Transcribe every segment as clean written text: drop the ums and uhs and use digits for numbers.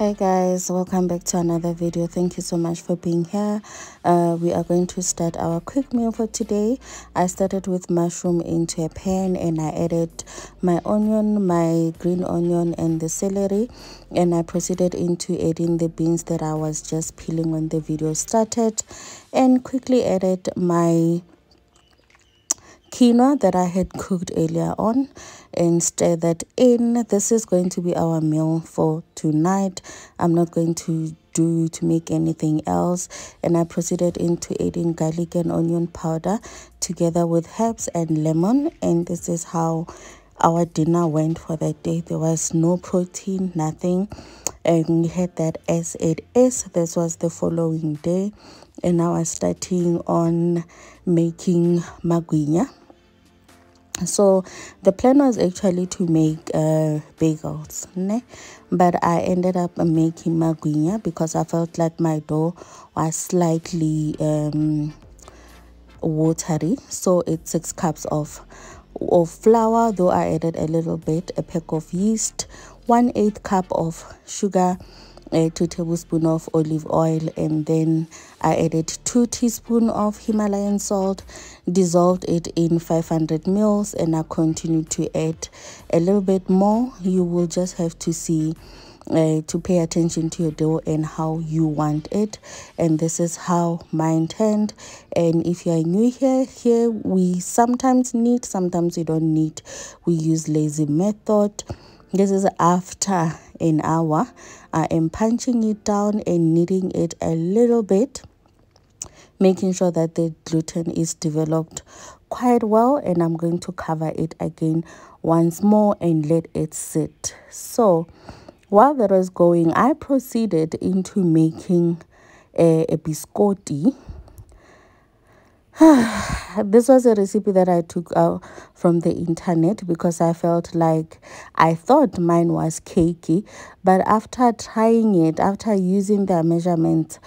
Hi guys, welcome back to another video. Thank you so much for being here. We are going to start our quick meal for today. I started with mushroom into a pan and I added my onion, my green onion and the celery, and I proceeded into adding the beans that I was just peeling when the video started, and quickly added my quinoa that I had cooked earlier on and stir that in. This is going to be our meal for tonight. I'm not going to make anything else, and I proceeded into adding garlic and onion powder together with herbs and lemon, and this is how our dinner went for that day. There was no protein, nothing, and we had that as it is. This was the following day, and now I'm starting on making magwinya. So the plan was actually to make bagels, ne? But I ended up making magwinya because I felt like my dough was slightly watery. So it's 6 cups of flour, though I added a little bit, a pack of yeast, 1/8 cup of sugar, 2 tablespoons of olive oil, and then I added 2 teaspoons of Himalayan salt, dissolved it in 500 ml, and I continued to add a little bit more. You will just have to see to pay attention to your dough and how you want it, and this is how mine turned. And if you are new here we sometimes need, sometimes we don't need. We use lazy method. This is after an hour. I am punching it down and kneading it a little bit, making sure that the gluten is developed quite well, and I'm going to cover it again once more and let it sit. So while that was going, I proceeded into making a biscotti. This was a recipe that I took out from the internet because I felt like, I thought mine was cakey, but after trying it, after using their measurements,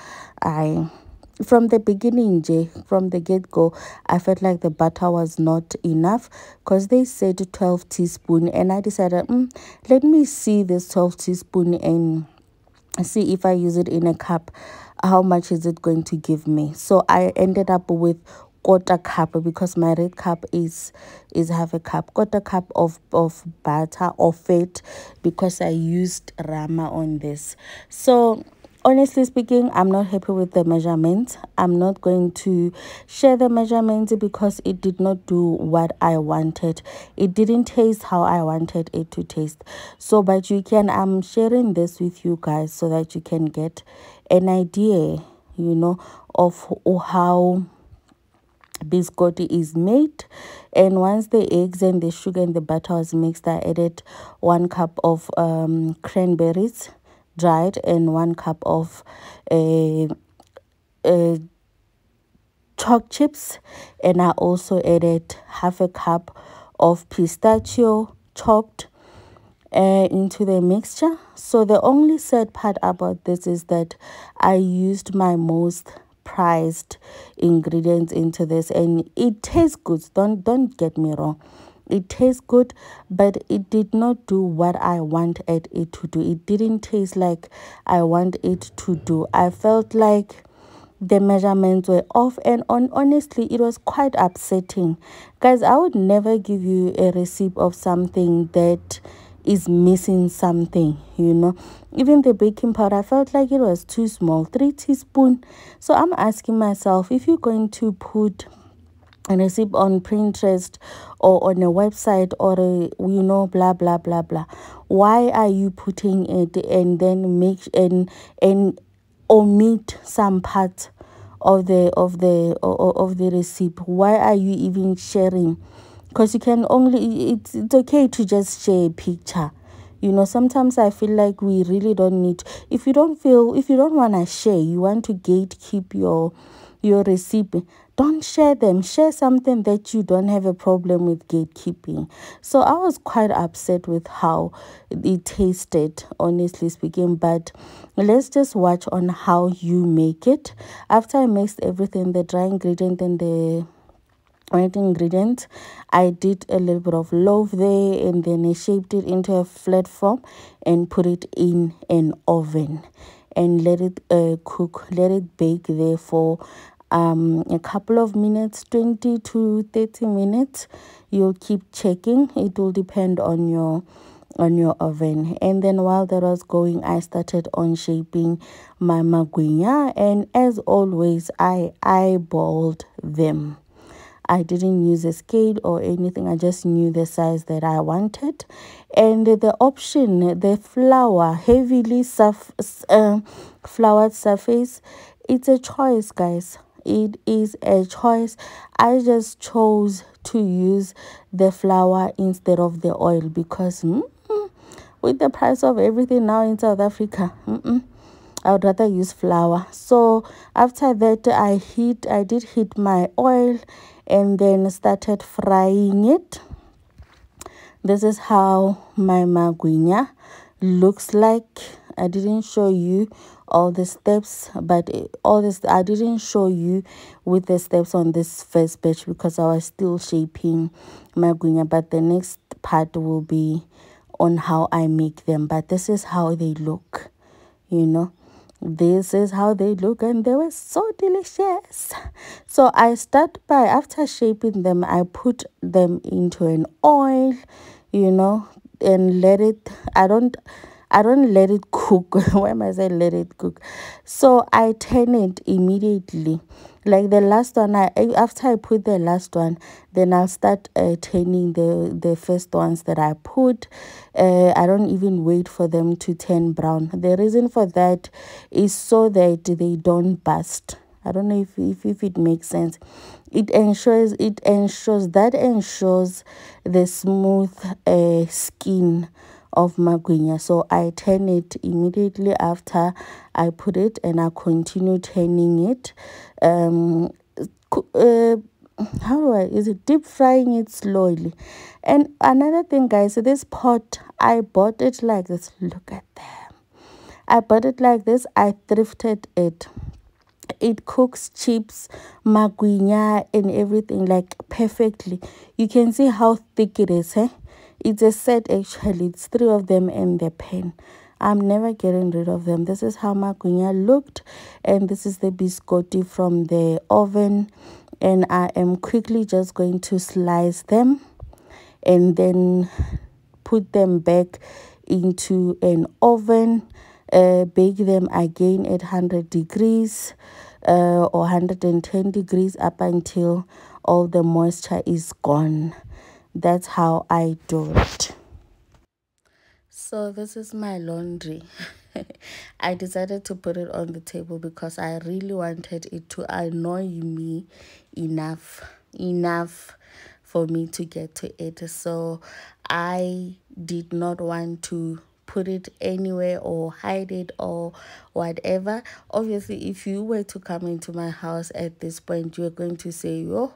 from the beginning, from the get-go, I felt like the butter was not enough because they said 12 teaspoons, and I decided, let me see this 12 teaspoons and see if I use it in a cup, how much is it going to give me. So I ended up with quarter cup because my red cup is half a cup, quarter cup of butter or fat, because I used rama on this. So honestly speaking, I'm not happy with the measurements. I'm not going to share the measurements because it did not do what I wanted. It didn't taste how I wanted it to taste. So, but I'm sharing this with you guys so that you can get an idea, of how biscotti is made. And once the eggs and the sugar and the butter was mixed, I added 1 cup of cranberries dried and 1 cup of chalk chips, and I also added half a cup of pistachio chopped into the mixture. So the only sad part about this is that I used my most prized ingredients into this, and it tastes good. Don't get me wrong, it tastes good, but it did not do what I wanted it to do. It didn't taste like I want it to do. I felt like the measurements were off, and honestly it was quite upsetting. Guys, I would never give you a recipe of something that is missing something. Even the baking powder, I felt like it was too small, 3 teaspoons. So I'm asking myself, if you're going to put a recipe on Pinterest or on a website or blah blah blah blah, why are you putting it and then make and omit some parts of the recipe? Why are you even sharing? Because you can only, it's okay to just share a picture. Sometimes I feel like we really don't need, if you don't want to share, you want to gatekeep your recipe, don't share them. Share something that you don't have a problem with gatekeeping. So I was quite upset with how it tasted, honestly speaking. But let's just watch on how you make it. After I mixed everything, the dry ingredient and the right ingredients. I did a little bit of loaf there, and then I shaped it into a flat form and put it in an oven and let it cook, let it bake there for a couple of minutes, 20 to 30 minutes. You'll keep checking. It will depend on your oven. And then while that was going, I started on shaping my magwinya, and as always, I eyeballed them. I didn't use a scale or anything. I just knew the size that I wanted. And the option, the flour, heavily floured surface, it's a choice, guys. It is a choice. I just chose to use the flour instead of the oil because with the price of everything now in South Africa, I would rather use flour. So after that, I did heat my oil and then started frying it. This is how my magwinya looks like. I didn't show you all the steps, but all this I didn't show you with the steps on this first batch because I was still shaping magwinya, but the next part will be on how I make them. But this is how they look, you know. This is how they look, and they were so delicious. So I start by, after shaping them, I put them into an oil, you know, and let it, I don't let it cook. Why am I saying let it cook? So I turn it immediately. Like the last one, after I put the last one, then I'll start turning the first ones that I put. I don't even wait for them to turn brown. The reason for that is so that they don't burst. I don't know if it makes sense. It ensures the smooth skin of magwinya. So I turn it immediately after I put it, and I continue turning it. Is it deep frying it slowly? And another thing, guys, this pot, I bought it like this. Look at them. I bought it like this. I thrifted it. It cooks chips, magwinya, and everything like perfectly. You can see how thick it is, eh? It's a set actually. It's 3 of them in the pan. I'm never getting rid of them. This is how magwinya looked, and this is the biscotti from the oven. And I am quickly just going to slice them and then put them back into an oven. Bake them again at 100 degrees or 110 degrees up until all the moisture is gone. That's how I do it. So this is my laundry. I decided to put it on the table because I really wanted it to annoy me enough for me to get to it. So I did not want to put it anywhere or hide it or whatever. Obviously, if you were to come into my house at this point, you're going to say, oh,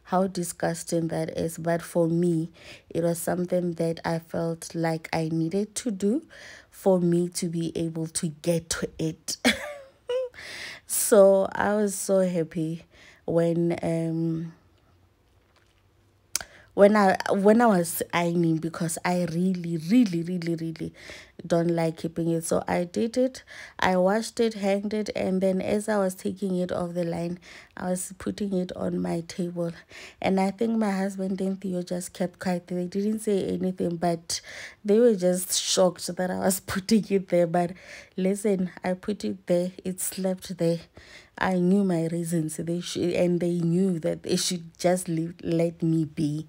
how disgusting that is. But for me, it was something that I felt like I needed to do for me to be able to get to it. So I was so happy when I was ironing, because I really don't like keeping it. So I did it, I washed it, hanged it, and then as I was taking it off the line, I was putting it on my table. And I think my husband and Theo just kept quiet. They didn't say anything, but they were just shocked that I was putting it there. But listen, I put it there, it slept there. I knew my reasons. And they knew that they should just let me be.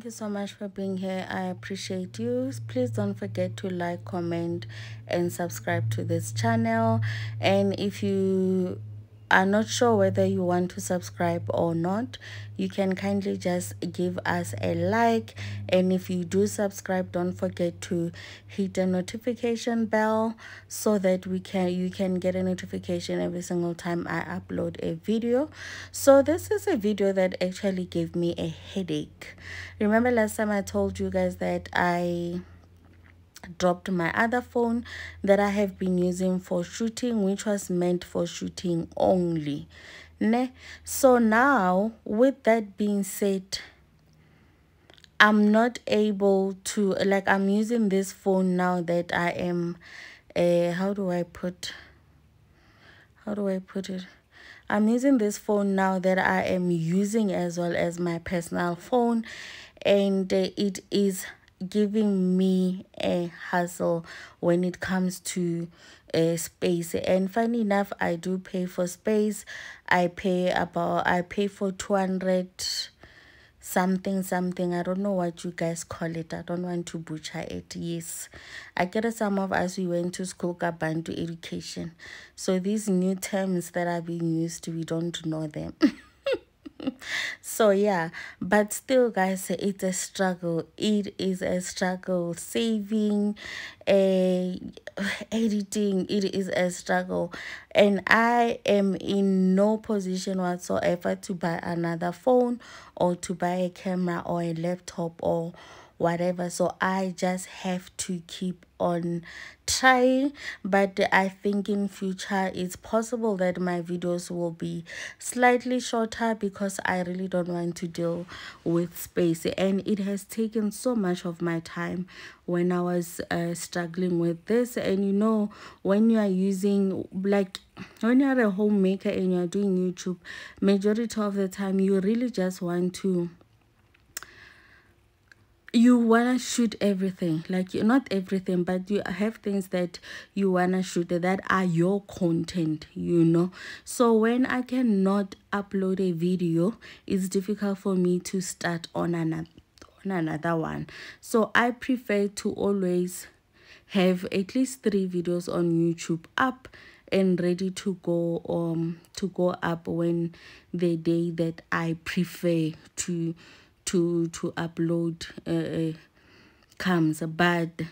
thank you so much for being here. I appreciate you. Please don't forget to like, comment, and subscribe to this channel. And if you are not sure whether you want to subscribe or not, you can kindly just give us a like. And if you do subscribe, don't forget to hit the notification bell so that you can get a notification every single time I upload a video. So this is a video that actually gave me a headache. Remember last time I told you guys that I dropped my other phone that I have been using for shooting, which was meant for shooting only, ne? So now, with that being said, I'm not able to, like, I'm using this phone now that I am how do I put it? I'm using this phone now that I am using as well as my personal phone, and it is giving me a hassle when it comes to space. And funny enough, I do pay for space. I pay for 200 something. I don't know what you guys call it. I don't want to butcher it. Yes, I get some of us, we went to school Kabantu education, so these new terms that are being used, we don't know them. So yeah, but still guys, it's a struggle. It is a struggle. Saving, editing, it is a struggle, and I am in no position whatsoever to buy another phone or to buy a camera or a laptop or whatever. So I just have to keep on trying. But I think in future it's possible that my videos will be slightly shorter because I really don't want to deal with space, and it has taken so much of my time when I was struggling with this. And you know, when you are using, like, when you're a homemaker and you're doing YouTube, majority of the time you really just want to, you wanna shoot everything, like, not everything, but you have things that you wanna shoot that are your content, you know. So when I cannot upload a video, it's difficult for me to start on another one. So I prefer to always have at least 3 videos on YouTube up and ready to go up when the day that I prefer to upload comes. But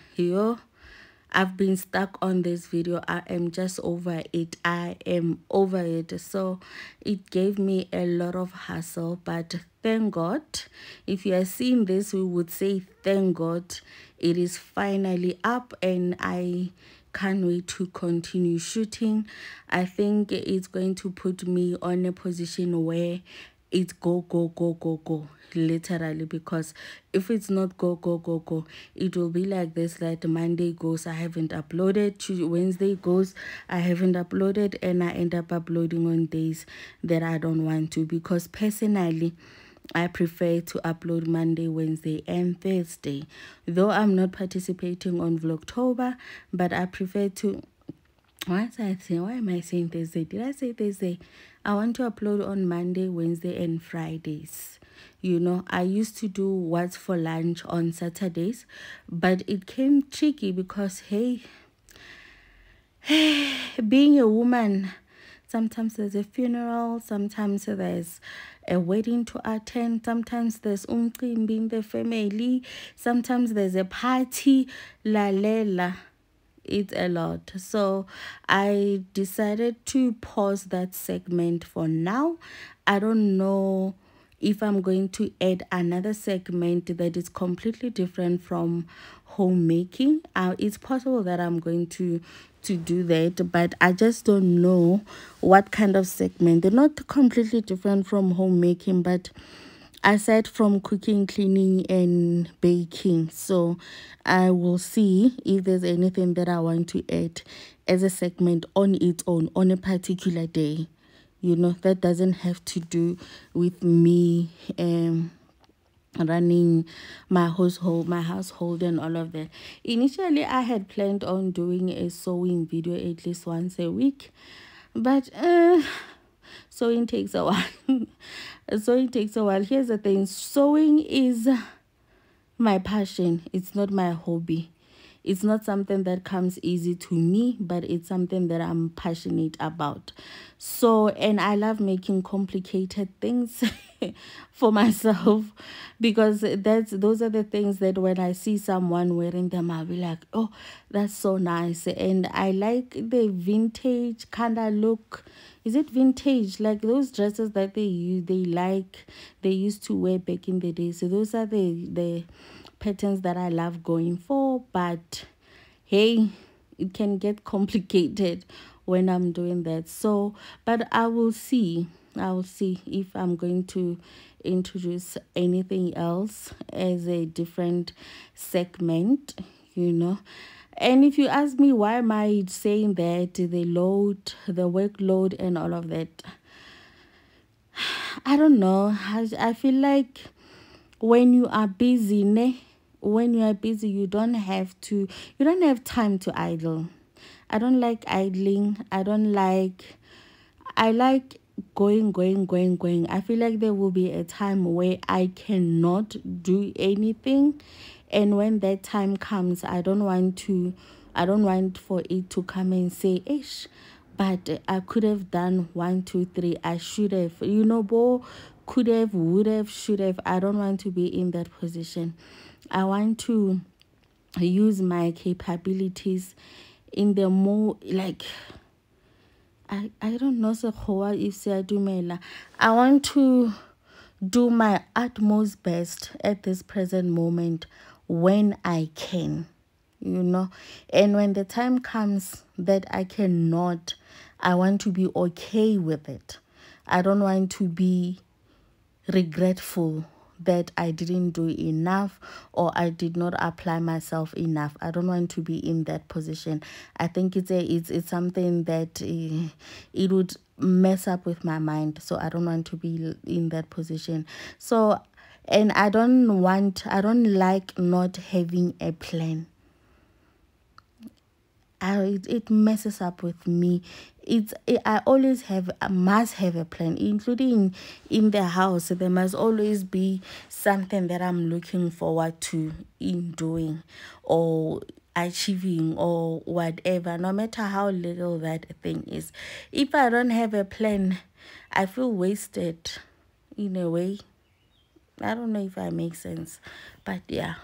I've been stuck on this video. I am just over it. I am over it. So it gave me a lot of hassle, but thank God. If you are seeing this, we would say thank God it is finally up, and I can't wait to continue shooting. I think it's going to put me on a position where it's go, literally, because if it's not go, it will be like this, that Monday goes, I haven't uploaded, Wednesday goes, I haven't uploaded, and I end up uploading on days that I don't want to, because personally I prefer to upload Monday, Wednesday, and Thursday. Though I'm not participating on Vlogtober, but I prefer to, why am I saying Thursday? Did I say Thursday? I want to upload on Monday, Wednesday, and Fridays. You know, I used to do what's for lunch on Saturdays, but it came tricky because, hey, being a woman, sometimes there's a funeral, sometimes there's a wedding to attend, sometimes there's umcimbi in the family, sometimes there's a party, la. It's a lot. So I decided to pause that segment for now. I don't know if I'm going to add another segment that is completely different from homemaking. It's possible that I'm going to do that, but I just don't know what kind of segment. They're not completely different from homemaking, but aside from cooking, cleaning, and baking. So I will see if there's anything that I want to add as a segment on its own on a particular day. You know, that doesn't have to do with me running my household and all of that. Initially, I had planned on doing a sewing video at least once a week, but sewing takes a while. Sewing takes a while. Here's the thing, sewing is my passion. It's not my hobby. It's not something that comes easy to me, but it's something that I'm passionate about. So, and I love making complicated things for myself, because those are the things that when I see someone wearing them, I'll be like, oh, that's so nice. And I like the vintage kind of look. Is it vintage? Like those dresses that they used to wear back in the day. So those are the patterns that I love going for. But hey, it can get complicated when I'm doing that. So, but I will see if I'm going to introduce anything else as a different segment, you know. And if you ask me why am I saying that, the workload and all of that, I don't know. I feel like when you are busy, you don't have time to idle. I don't like idling. I like going. I feel like there will be a time where I cannot do anything. And when that time comes, I don't want for it to come and say, ish, but I could have done 1, 2, 3. I should have, bo, could have, would have, should have. I don't want to be in that position. I want to use my capabilities in the more, like, I don't know if I want to do my utmost best at this present moment when I can, and when the time comes that I cannot, I want to be okay with it. I don't want to be regretful that I didn't do enough or I did not apply myself enough. I don't want to be in that position. I think it's something that it would mess up with my mind. So I don't want to be in that position. So, and I don't like not having a plan. It messes up with me. I must have a plan, including in the house. There must always be something that I'm looking forward to in doing or achieving or whatever, no matter how little that thing is. If I don't have a plan, I feel wasted in a way. I don't know if I make sense, but yeah.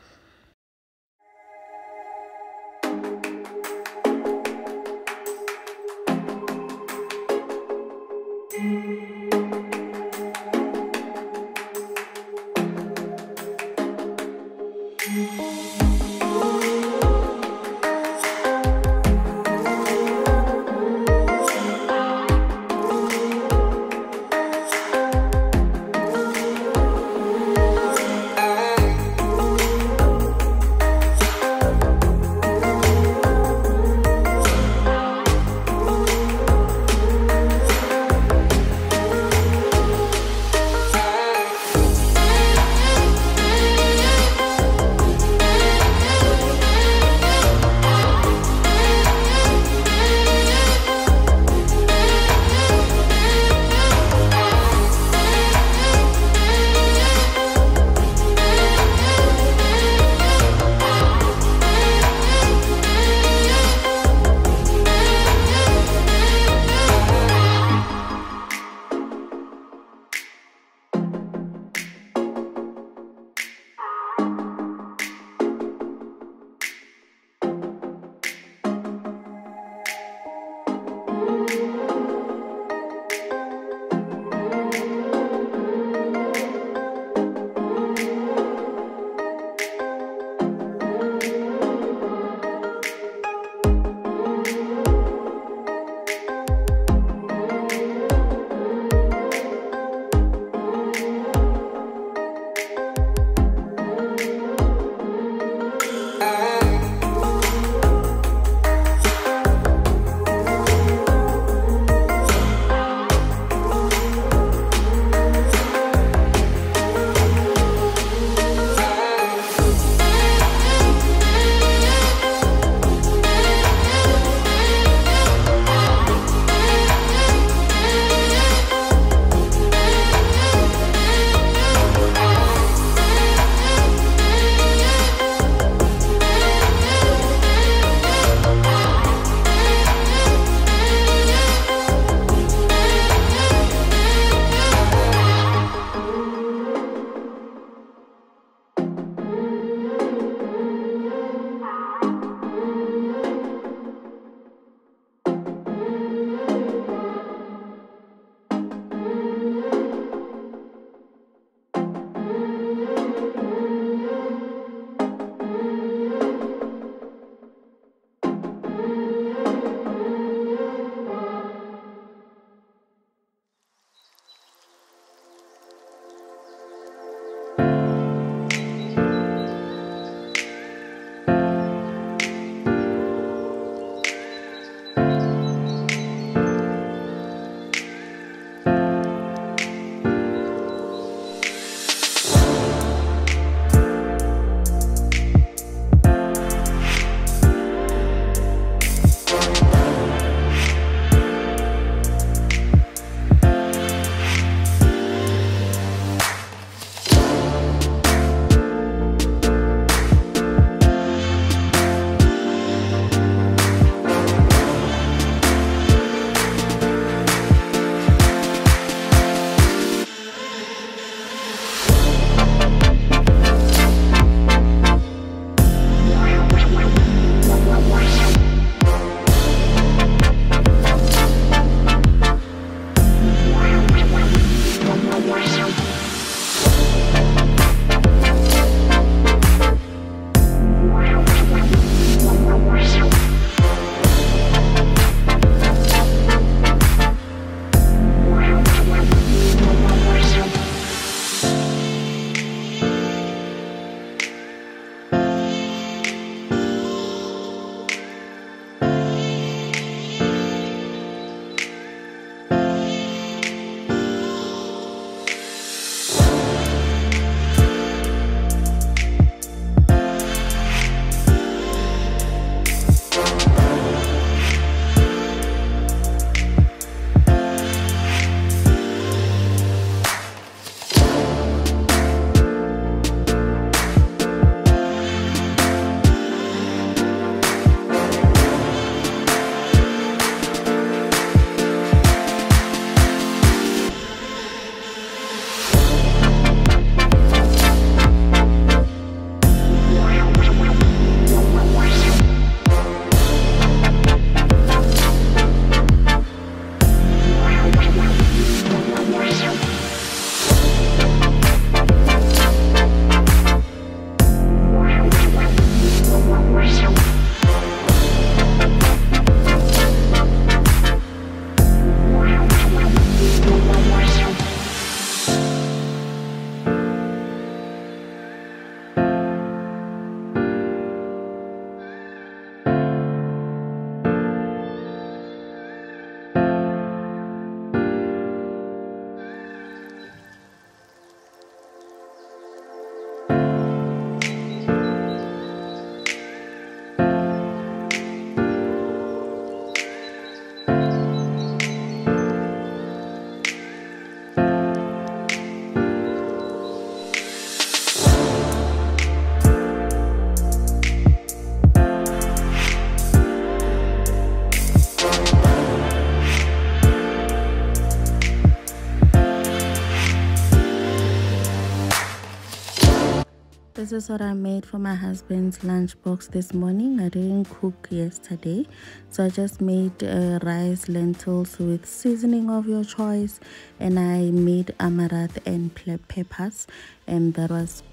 this is what I made for my husband's lunchbox this morning. I didn't cook yesterday, so I just made rice, lentils with seasoning of your choice, and I made amaranth and peppers, and that was